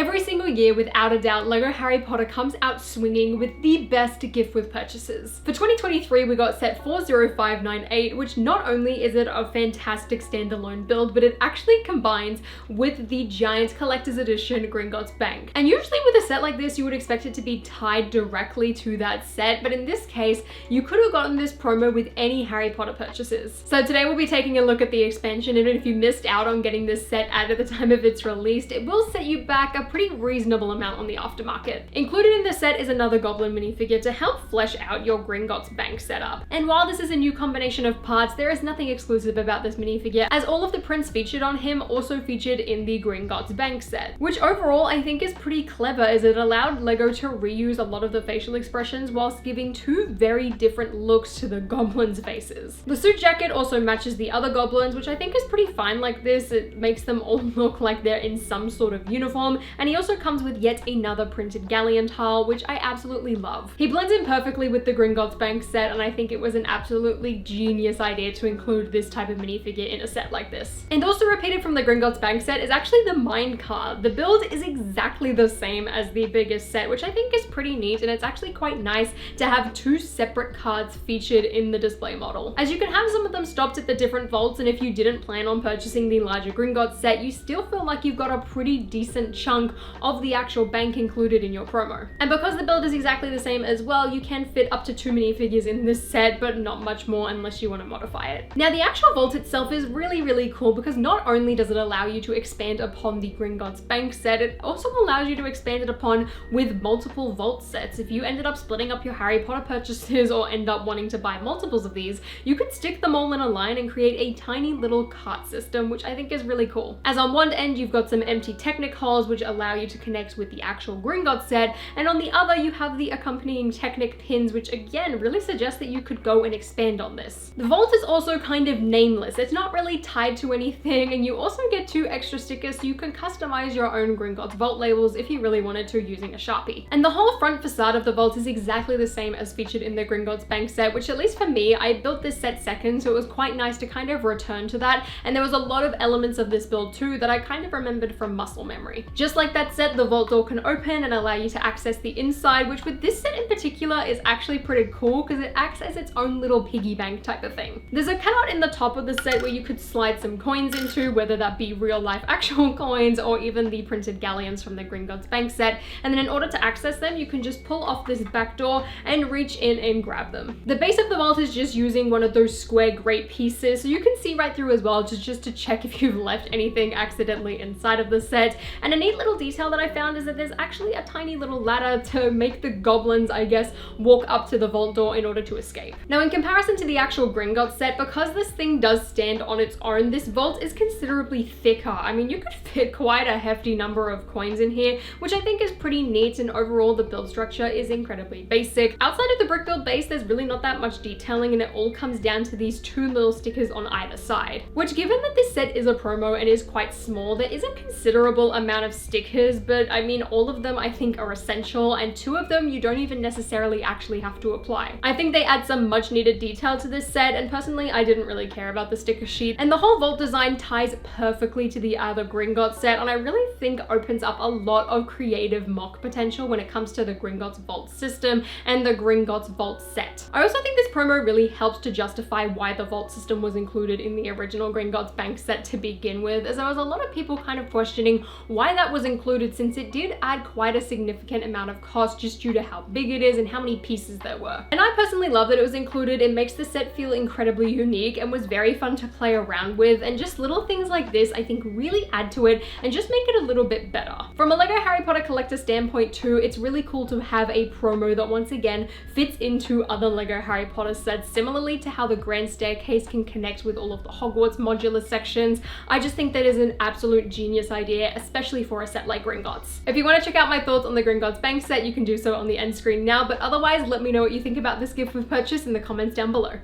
Every single year, without a doubt, LEGO Harry Potter comes out swinging with the best gift with purchases. For 2023, we got set 40598, which not only is it a fantastic standalone build, but it actually combines with the giant collector's edition Gringotts Bank. And usually with a set like this, you would expect it to be tied directly to that set, but in this case, you could have gotten this promo with any Harry Potter purchases. So today we'll be taking a look at the expansion, and if you missed out on getting this set at the time of its release, it will set you back a pretty reasonable amount on the aftermarket. Included in the set is another Goblin minifigure to help flesh out your Gringotts Bank setup. And while this is a new combination of parts, there is nothing exclusive about this minifigure, as all of the prints featured on him also featured in the Gringotts Bank set, which overall I think is pretty clever, as it allowed LEGO to reuse a lot of the facial expressions whilst giving two very different looks to the goblins' faces. The suit jacket also matches the other goblins, which I think is pretty fine like this. It makes them all look like they're in some sort of uniform, and he also comes with yet another printed galleon tile, which I absolutely love. He blends in perfectly with the Gringotts Bank set, and I think it was an absolutely genius idea to include this type of minifigure in a set like this. And also repeated from the Gringotts Bank set is actually the mine card. The build is exactly the same as the biggest set, which I think is pretty neat, and it's actually quite nice to have two separate cards featured in the display model, as you can have some of them stopped at the different vaults, and if you didn't plan on purchasing the larger Gringotts set, you still feel like you've got a pretty decent chunk of the actual bank included in your promo. And because the build is exactly the same as well, you can fit up to 2 minifigures in this set, but not much more unless you want to modify it. Now, the actual vault itself is really cool, because not only does it allow you to expand upon the Gringotts Bank set, it also allows you to expand it upon with multiple vault sets. If you ended up splitting up your Harry Potter purchases or end up wanting to buy multiples of these, you could stick them all in a line and create a tiny little cart system, which I think is really cool. As on one end, you've got some empty Technic holes, which allow you to connect with the actual Gringotts set, and on the other, you have the accompanying Technic pins, which again really suggest that you could go and expand on this. The vault is also kind of nameless. It's not really tied to anything, and you also get 2 extra stickers so you can customize your own Gringotts Vault labels if you really wanted to using a Sharpie. And the whole front facade of the vault is exactly the same as featured in the Gringotts Bank set, which at least for me, I built this set second, so it was quite nice to kind of return to that, and there was a lot of elements of this build too that I kind of remembered from muscle memory. Just like that set, the vault door can open and allow you to access the inside, which with this set in particular is actually pretty cool because it acts as its own little piggy bank type of thing. There's a cutout in the top of the set where you could slide some coins into, whether that be real life actual coins or even the printed galleons from the Gringotts Bank set, and then in order to access them, you can just pull off this back door and reach in and grab them. The base of the vault is just using one of those square grate pieces, so you can see right through as well, just to check if you've left anything accidentally inside of the set. And a neat little detail that I found is that there's actually a tiny little ladder to make the goblins, I guess, walk up to the vault door in order to escape. Now, in comparison to the actual Gringotts set, because this thing does stand on its own, this vault is considerably thicker. I mean, you could fit quite a hefty number of coins in here, which I think is pretty neat, and overall the build structure is incredibly basic. Outside of the brick build base, there's really not that much detailing, and it all comes down to these 2 little stickers on either side, which, given that this set is a promo and is quite small, there is a considerable amount of stickers, but I mean, all of them I think are essential, and 2 of them you don't even necessarily actually have to apply. I think they add some much needed detail to this set, and personally I didn't really care about the sticker sheet, and the whole vault design ties perfectly to the other Gringotts set, and I really think opens up a lot of creative mock potential when it comes to the Gringotts Vault system and the Gringotts Vault set. I also think this promo really helps to justify why the vault system was included in the original Gringotts Bank set to begin with, as there was a lot of people kind of questioning why that was included, since it did add quite a significant amount of cost just due to how big it is and how many pieces there were. And I personally love that it was included. It makes the set feel incredibly unique and was very fun to play around with, and just little things like this I think really add to it and just make it a little bit better. From a LEGO Harry Potter collector standpoint too, it's really cool to have a promo that once again fits into other LEGO Harry Potter sets, similarly to how the Grand Staircase can connect with all of the Hogwarts modular sections. I just think that is an absolute genius idea, especially for a set like Gringotts. If you want to check out my thoughts on the Gringotts Bank set, you can do so on the end screen now, but otherwise let me know what you think about this gift with purchase in the comments down below.